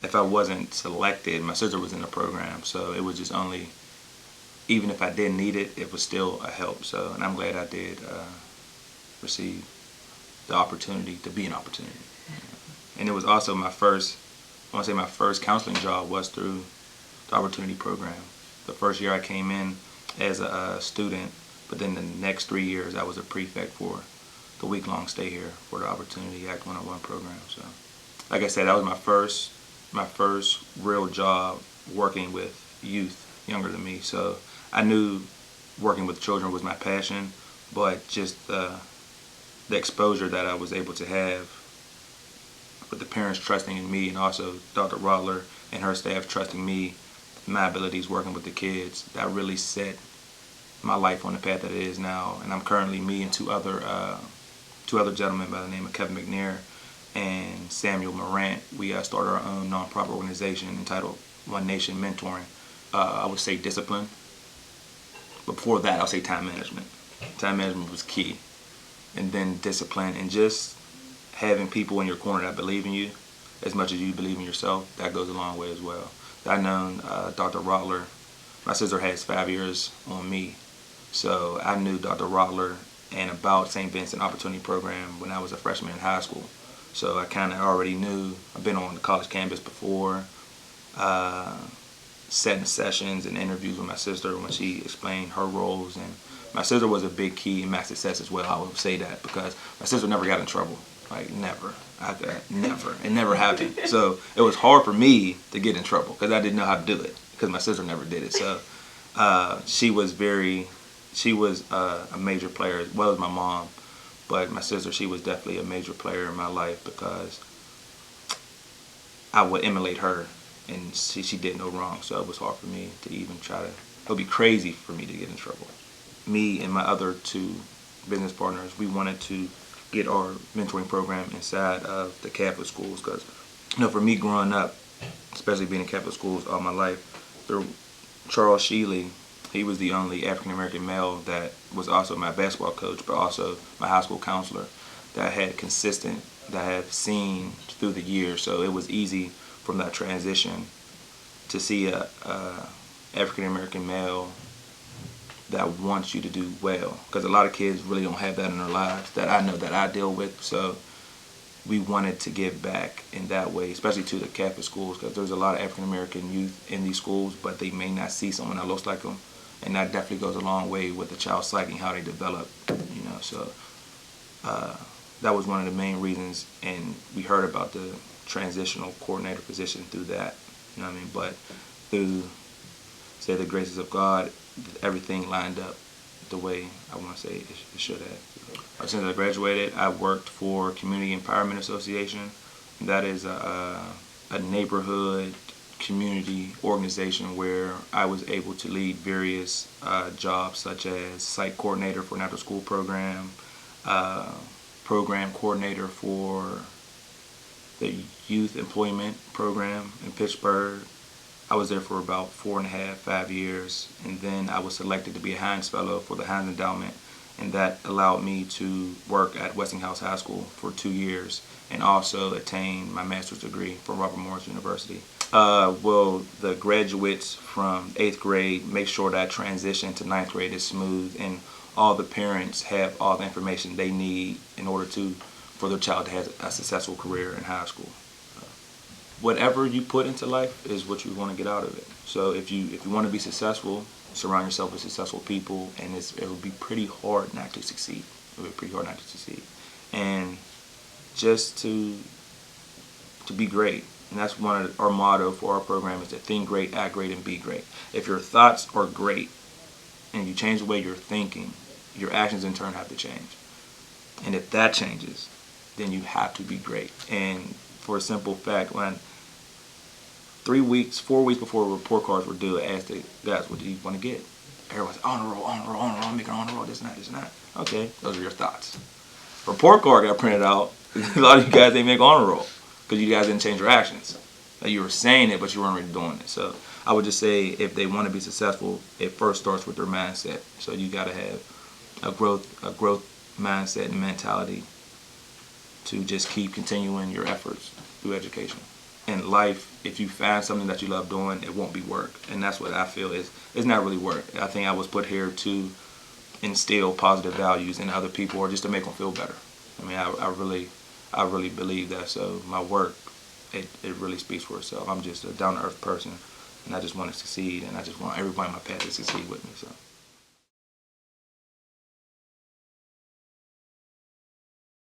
if I wasn't selected, my sister was in the program, so it was just only, even if I didn't need it, it was still a help. So, and I'm glad I did receive the opportunity to be an opportunity. And it was also my first, I want to say my first counseling job was through the Opportunity program. The first year I came in as a student, but then the next 3 years I was a prefect for the week-long stay here for the Opportunity Act 101 program. So, like I said, that was my first real job working with youth younger than me. So I knew working with children was my passion, but just the exposure that I was able to have with the parents trusting in me, and also Dr. Rodler and her staff trusting me, my abilities working with the kids, that really set my life on the path that it is now. And I'm currently, me and two other gentlemen by the name of Kevin McNair and Samuel Morant, we started our own nonprofit organization entitled One Nation Mentoring. I would say discipline, but before that I'll say time management. Time management was key, and then discipline, and just having people in your corner that believe in you as much as you believe in yourself. That goes a long way as well. I've known Dr. Rodler. My sister has 5 years on me, so I knew Dr. Rodler and about Saint Vincent Opportunity program when I was a freshman in high school. So I kind of already knew. I've been on the college campus before, setting sessions and interviews with my sister when she explained her roles, and my sister was a big key in my success as well. I would say that because my sister never got in trouble. Like, never. Never. It never happened. So it was hard for me to get in trouble because I didn't know how to do it because my sister never did it. So she was a major player as well as my mom. But my sister, she was definitely a major player in my life because I would emulate her, and she did no wrong. So it was hard for me to even try to, it would be crazy for me to get in trouble. Me and my other two business partners, we wanted to get our mentoring program inside of the Catholic schools because, you know, for me growing up, especially being in Catholic schools all my life, through Charles Sheely, he was the only African-American male that was also my basketball coach, but also my high school counselor, that had consistent, that I have seen through the years. So it was easy from that transition to see a African-American male that wants you to do well, because a lot of kids really don't have that in their lives that I know that I deal with. So we wanted to give back in that way, especially to the Catholic schools, because there's a lot of African-American youth in these schools, but they may not see someone that looks like them, and that definitely goes a long way with the child's psyche and how they develop, you know. So that was one of the main reasons, and we heard about the transitional coordinator position through that, you know what I mean. But through, say, the graces of God, everything lined up the way I want to say it should have. Since I graduated, I worked for Community Empowerment Association. That is a neighborhood community organization where I was able to lead various jobs, such as site coordinator for an after-school program, program coordinator for the youth employment program in Pittsburgh. I was there for about 4.5, 5 years, and then I was selected to be a Heinz Fellow for the Heinz Endowment, and that allowed me to work at Westinghouse High School for 2 years and also attain my master's degree from Robert Morris University. Well, the graduates from 8th grade make sure that transition to 9th grade is smooth, and all the parents have all the information they need in order for their child to have a successful career in high school. Whatever you put into life is what you want to get out of it. So if you want to be successful, surround yourself with successful people, and it will be pretty hard not to succeed. It will be pretty hard not to succeed. And just to be great. And that's one of our motto for our program, is to think great, act great, and be great. If your thoughts are great and you change the way you're thinking, your actions in turn have to change. And if that changes, then you have to be great. And for a simple fact, when 4 weeks before report cards were due, I asked the guys, what do you want to get? Everyone's honor roll, I'm making honor roll, this and that. Okay, those are your thoughts. Report card got printed out. A lot of you guys didn't make honor roll because you guys didn't change your actions. Like, you were saying it, but you weren't really doing it. So I would just say, if they want to be successful, it first starts with their mindset. So you got to have a growth mindset and mentality to just keep continuing your efforts through education. And life if you find something that you love doing, it won't be work. And that's what I feel is it's not really work. I think I was put here to instill positive values in other people or just to make them feel better. I mean, I really believe that. So my work, it really speaks for itself. I'm just a down-to-earth person, and I just want to succeed, and I just want everybody on my path to succeed with me. So.